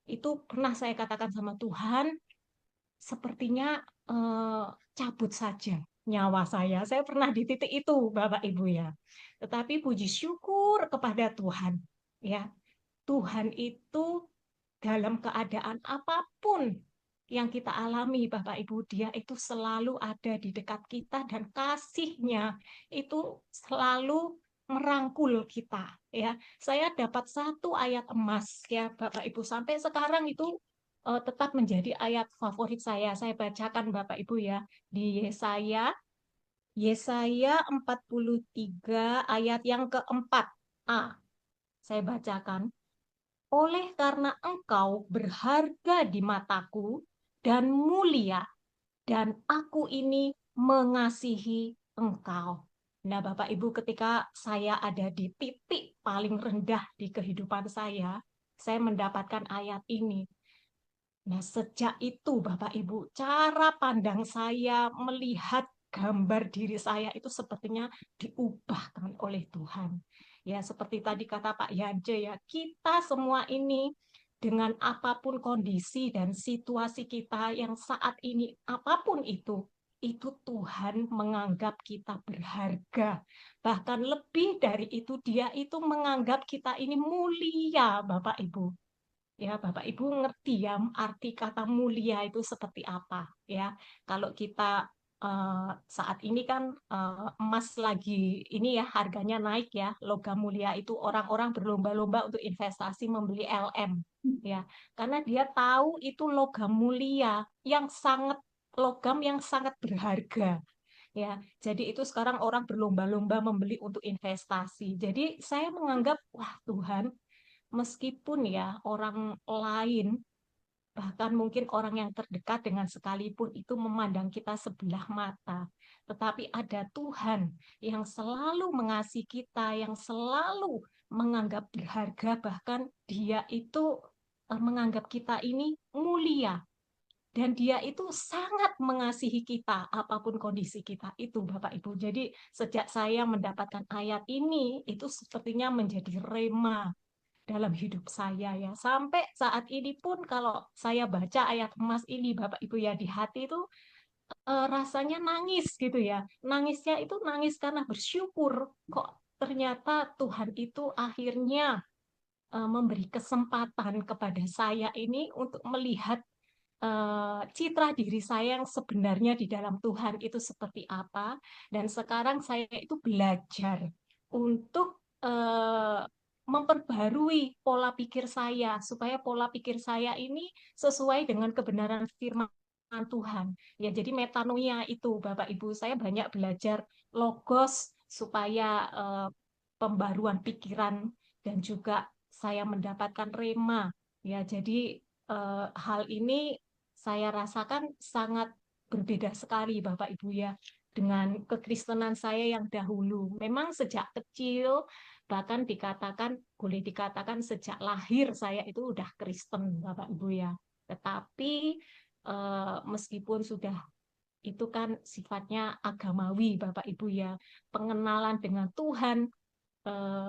[SPEAKER 2] Itu pernah saya katakan sama Tuhan, sepertinya cabut saja nyawa saya. Saya pernah di titik itu, Bapak Ibu ya. Tetapi puji syukur kepada Tuhan, ya. Tuhan itu dalam keadaan apapun yang kita alami, Bapak Ibu, Dia itu selalu ada di dekat kita dan kasih-Nya itu selalu merangkul kita, ya. Saya dapat satu ayat emas, ya, Bapak Ibu, sampai sekarang itu tetap menjadi ayat favorit saya. Saya bacakan Bapak Ibu ya, di Yesaya 43 ayat yang keempat. Saya bacakan. Oleh karena engkau berharga di mataku dan mulia, dan aku ini mengasihi engkau. Nah, Bapak Ibu, ketika saya ada di titik paling rendah di kehidupan saya mendapatkan ayat ini. Nah, sejak itu Bapak Ibu, cara pandang saya melihat gambar diri saya itu sepertinya diubahkan oleh Tuhan. Ya, seperti tadi kata Pak Yance ya, kita semua ini dengan apapun kondisi dan situasi kita yang saat ini apapun itu Tuhan menganggap kita berharga. Bahkan lebih dari itu, Dia itu menganggap kita ini mulia, Bapak Ibu. Ya, Bapak Ibu ngerti ya arti kata mulia itu seperti apa ya. Kalau kita saat ini kan emas lagi ini ya harganya naik ya. Logam mulia itu orang-orang berlomba-lomba untuk investasi membeli LM ya. Karena dia tahu itu logam mulia logam yang sangat berharga ya. Jadi itu sekarang orang berlomba-lomba membeli untuk investasi. Jadi saya menganggap wah Tuhan, meskipun ya orang lain, bahkan mungkin orang yang terdekat dengan sekalipun itu memandang kita sebelah mata, tetapi ada Tuhan yang selalu mengasihi kita, yang selalu menganggap berharga, bahkan Dia itu menganggap kita ini mulia. Dan Dia itu sangat mengasihi kita, apapun kondisi kita itu, Bapak Ibu. Jadi sejak saya mendapatkan ayat ini, itu sepertinya menjadi rema dalam hidup saya ya. Sampai saat ini pun kalau saya baca ayat emas ini Bapak Ibu ya, di hati itu rasanya nangis gitu ya. Nangisnya itu nangis karena bersyukur kok ternyata Tuhan itu akhirnya memberi kesempatan kepada saya ini untuk melihat citra diri saya yang sebenarnya di dalam Tuhan itu seperti apa. Dan sekarang saya itu belajar untuk memperbarui pola pikir saya supaya pola pikir saya ini sesuai dengan kebenaran firman Tuhan. Ya, jadi metanoia itu Bapak Ibu, saya banyak belajar logos supaya pembaruan pikiran dan juga saya mendapatkan rema. Ya, jadi hal ini saya rasakan sangat berbeda sekali Bapak Ibu ya dengan kekristenan saya yang dahulu. Memang sejak kecil, bahkan boleh dikatakan sejak lahir saya itu udah Kristen Bapak Ibu ya. Tetapi meskipun sudah itu kan sifatnya agamawi Bapak Ibu ya, pengenalan dengan Tuhan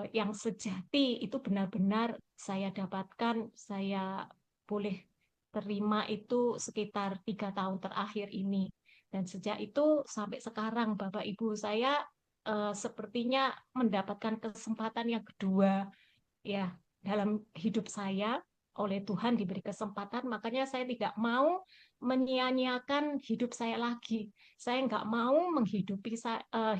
[SPEAKER 2] yang sejati itu benar-benar saya dapatkan, saya boleh terima itu sekitar 3 tahun terakhir ini. Dan sejak itu sampai sekarang Bapak Ibu, saya sepertinya mendapatkan kesempatan yang kedua ya dalam hidup saya. Oleh Tuhan diberi kesempatan, makanya saya tidak mau menyia-nyiakan hidup saya lagi. Saya nggak mau menghidupi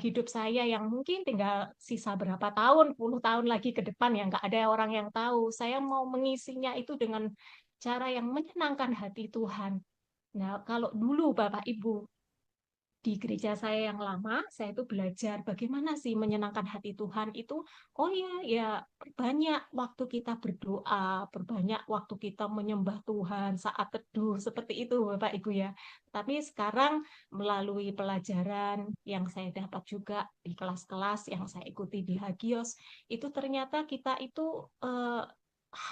[SPEAKER 2] hidup saya yang mungkin tinggal sisa berapa tahun, puluh tahun lagi ke depan yang nggak ada orang yang tahu. Saya mau mengisinya itu dengan cara yang menyenangkan hati Tuhan. Nah, kalau dulu Bapak Ibu di gereja saya yang lama, saya itu belajar bagaimana sih menyenangkan hati Tuhan itu. Oh iya, ya banyak waktu kita berdoa, berbanyak waktu kita menyembah Tuhan saat teduh, seperti itu Bapak Ibu ya. Tapi sekarang melalui pelajaran yang saya dapat juga di kelas-kelas yang saya ikuti di Hagios, itu ternyata kita itu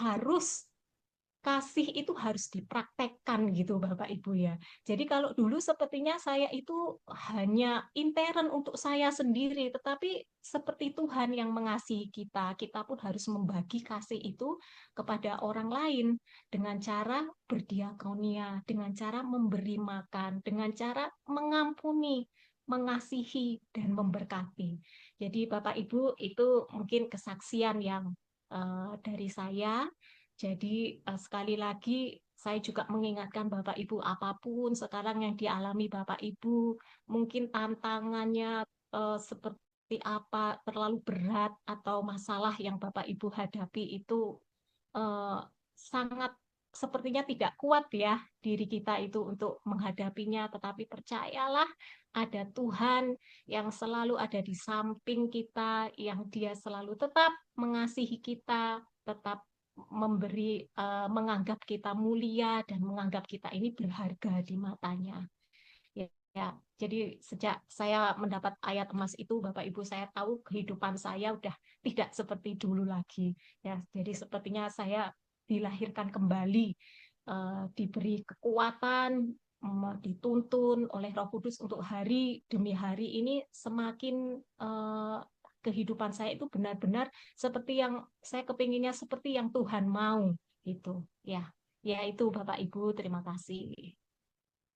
[SPEAKER 2] harus kasih itu harus dipraktekkan tertekan gitu Bapak Ibu ya. Jadi kalau dulu sepertinya saya itu hanya intern untuk saya sendiri, tetapi seperti Tuhan yang mengasihi kita, kita pun harus membagi kasih itu kepada orang lain dengan cara berdiakonia, dengan cara memberi makan, dengan cara mengampuni, mengasihi dan memberkati. Jadi Bapak Ibu itu mungkin kesaksian yang dari saya. Jadi sekali lagi saya juga mengingatkan Bapak Ibu apapun sekarang yang dialami Bapak Ibu, mungkin tantangannya seperti apa, terlalu berat atau masalah yang Bapak Ibu hadapi itu sangat sepertinya tidak kuat ya diri kita itu untuk menghadapinya, tetapi percayalah ada Tuhan yang selalu ada di samping kita, yang Dia selalu tetap mengasihi kita, tetap memberi menganggap kita mulia dan menganggap kita ini berharga di matanya. Ya, jadi sejak saya mendapat ayat emas itu, Bapak Ibu, saya tahu kehidupan saya udah tidak seperti dulu lagi. Ya, jadi sepertinya saya dilahirkan kembali, diberi kekuatan, dituntun oleh Roh Kudus untuk hari demi hari ini semakin kehidupan saya itu benar-benar seperti yang saya kepinginnya, seperti yang Tuhan mau gitu. Ya, ya itu Bapak Ibu, terima kasih.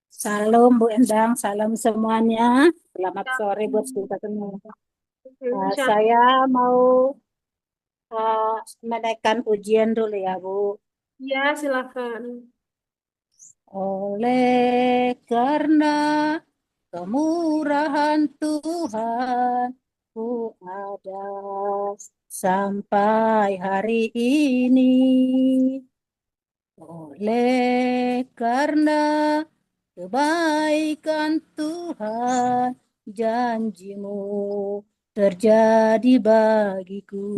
[SPEAKER 8] Salam Bu Endang, salam semuanya. Selamat sore buat kita semua. Saya mau menaikkan pujian dulu ya Bu.
[SPEAKER 4] Ya, silakan.
[SPEAKER 8] Oleh karena kemurahan Tuhan, ku ada sampai hari ini. Oleh karena kebaikan Tuhan, janji-Mu terjadi bagiku.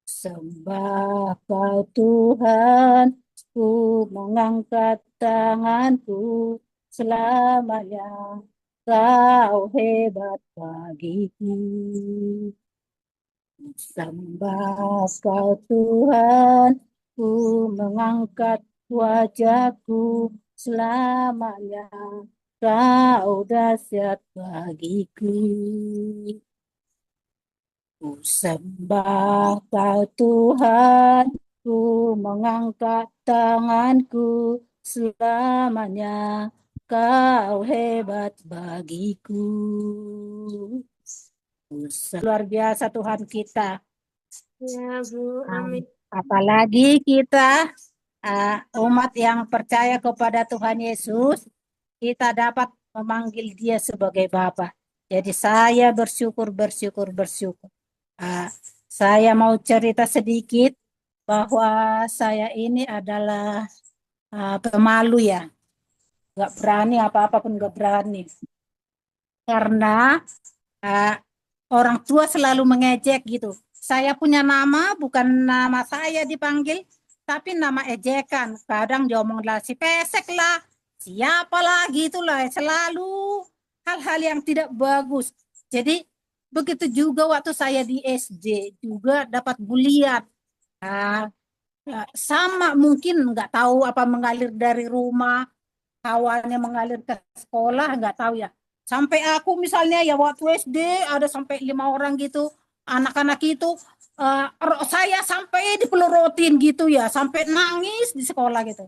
[SPEAKER 8] Sembah Kau Tuhan, ku mengangkat tanganku, selamanya Kau hebat bagiku. Sembah Kau Tuhan, ku mengangkat wajahku, selamanya Kau dahsyat bagiku. Ku sembah Kau Tuhan, ku mengangkat tanganku, selamanya Kau hebat bagiku. Luar biasa Tuhan kita.
[SPEAKER 4] Ya, Bu. Amin.
[SPEAKER 8] Apalagi kita umat yang percaya kepada Tuhan Yesus, kita dapat memanggil Dia sebagai Bapa. Jadi saya bersyukur. Saya mau cerita sedikit bahwa saya ini adalah pemalu ya, nggak berani apa-apa pun nggak berani, karena orang tua selalu mengejek gitu. Saya punya nama, bukan nama saya dipanggil, tapi nama ejekan. Kadang diomonglah si pesek lah, siapa lagi itulah, selalu hal-hal yang tidak bagus. Jadi begitu juga waktu saya di SD juga dapat bulian. Sama mungkin nggak tahu apa mengalir dari rumah, awalnya mengalir ke sekolah nggak tahu ya. Sampai aku misalnya ya waktu SD ada sampai 5 orang gitu, anak-anak itu saya sampai dipelorotin gitu ya, sampai nangis di sekolah gitu.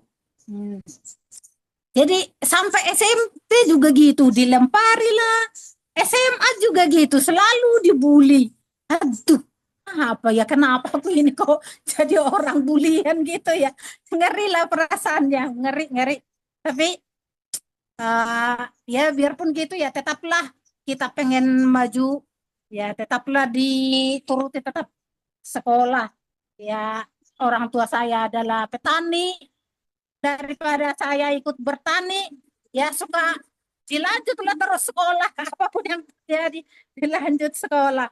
[SPEAKER 8] Jadi sampai SMP juga gitu, dilempari lah. SMA juga gitu, selalu dibully. Aduh, apa ya, kenapa aku ini kok jadi orang bulian gitu ya. Ngeri lah perasaannya, ngeri. Tapi ya biarpun gitu ya, tetaplah kita pengen maju, ya tetaplah dituruti, tetap sekolah. Ya orang tua saya adalah petani, daripada saya ikut bertani, ya suka dilanjutlah terus sekolah, apapun yang terjadi dilanjut sekolah.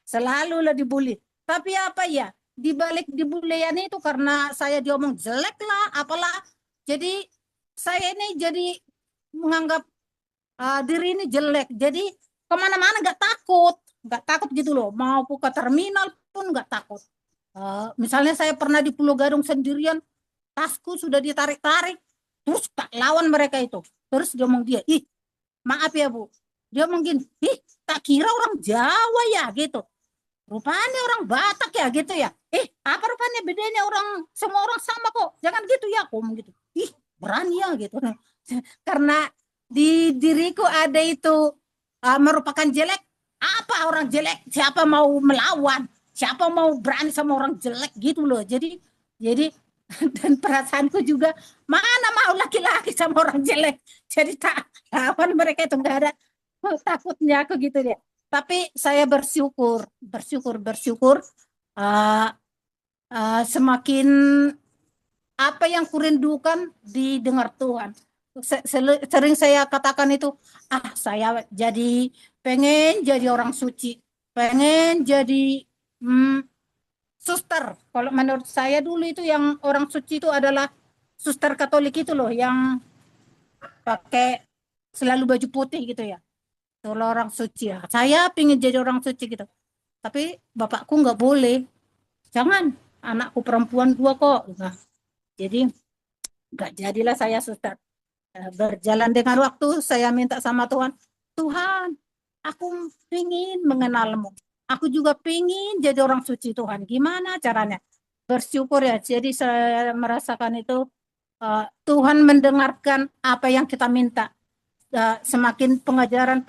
[SPEAKER 8] Selalu lah dibully. Tapi apa ya, dibalik dibulian itu karena saya diomong jelek lah, apalah. Jadi saya ini jadi menganggap diri ini jelek. Jadi kemana-mana nggak takut gitu loh. Mau ke terminal pun nggak takut. Misalnya saya pernah di Pulau Gadung sendirian, tasku sudah ditarik-tarik, terus tak lawan mereka itu. Terus dia ngomong dia, ih maaf ya Bu, dia mungkin, ih tak kira orang Jawa ya gitu, rupanya orang Batak ya gitu ya, apa rupanya bedanya, orang semua orang sama kok, jangan gitu ya, aku ngomong gitu, ih berani ya gitu. Karena di diriku ada itu merupakan jelek, apa orang jelek, siapa mau melawan, siapa mau berani sama orang jelek gitu loh. Jadi dan perasaanku juga, mana mau laki-laki sama orang jelek, jadi tak lawan mereka itu, nggak ada takutnya aku gitu deh. Tapi saya bersyukur semakin apa yang kurindukan didengar Tuhan. Sering saya katakan itu, saya jadi pengen jadi orang suci, pengen jadi suster. Kalau menurut saya dulu itu yang orang suci itu adalah suster Katolik itu loh, yang pakai selalu baju putih gitu ya. Kalau orang suci ya, saya pengen jadi orang suci gitu. Tapi bapakku nggak boleh, jangan, anakku perempuan 2 kok. Nah, jadi nggak jadilah saya suster. Berjalan dengan waktu, saya minta sama Tuhan, Tuhan, aku ingin mengenalmu. Aku juga ingin jadi orang suci Tuhan. Gimana caranya? Bersyukur ya. Jadi saya merasakan itu, Tuhan mendengarkan apa yang kita minta. Semakin pengajaran,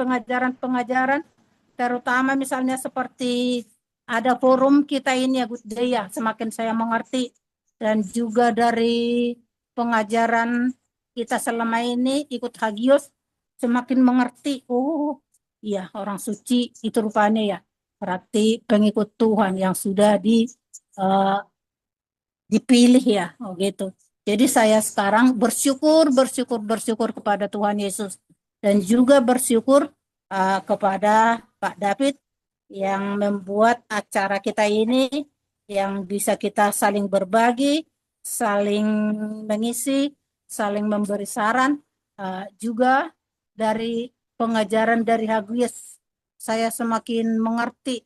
[SPEAKER 8] terutama misalnya seperti ada forum kita ini ya Good Day ya, semakin saya mengerti. Dan juga dari pengajaran kita selama ini ikut Hagios, semakin mengerti, oh iya orang suci itu rupanya ya, berarti pengikut Tuhan yang sudah eh, dipilih ya, oh gitu. Jadi saya sekarang bersyukur kepada Tuhan Yesus, dan juga bersyukur kepada Pak David yang membuat acara kita ini, yang bisa kita saling berbagi, saling mengisi, saling memberi saran, juga dari pengajaran dari Hagios saya semakin mengerti.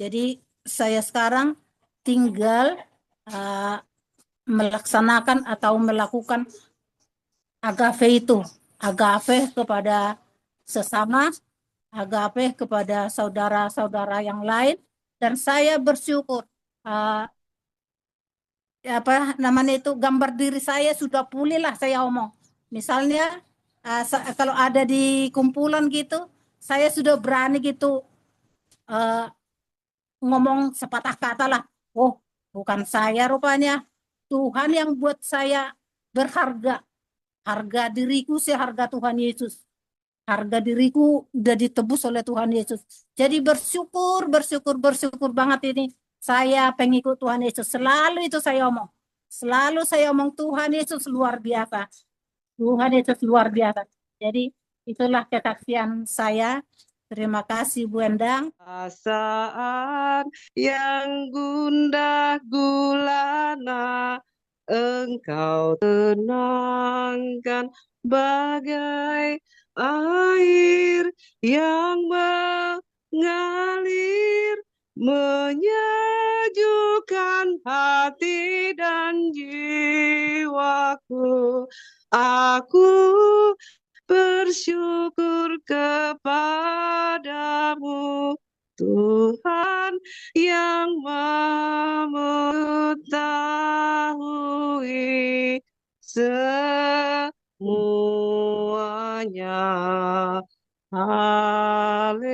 [SPEAKER 8] Jadi saya sekarang tinggal melaksanakan atau melakukan agape itu, agape kepada sesama, agape kepada saudara-saudara yang lain, dan saya bersyukur apa namanya itu, gambar diri saya sudah pulih lah, saya omong. Misalnya kalau ada di kumpulan gitu, saya sudah berani gitu ngomong sepatah kata lah, oh bukan saya rupanya, Tuhan yang buat saya berharga. Harga diriku seharga Tuhan Yesus. Harga diriku udah ditebus oleh Tuhan Yesus. Jadi bersyukur banget ini. Saya pengikut Tuhan Yesus. Selalu itu saya omong. Selalu saya omong, Tuhan Yesus luar biasa. Tuhan Yesus luar biasa. Jadi itulah kesaksian saya. Terima kasih Bu Endang.
[SPEAKER 6] Perasaan yang gundah gulana, Engkau tenangkan bagai air yang mengalir, menyejukkan hati dan jiwaku. Aku bersyukur kepadamu, Tuhan yang mengetahui semuanya. Haleluya.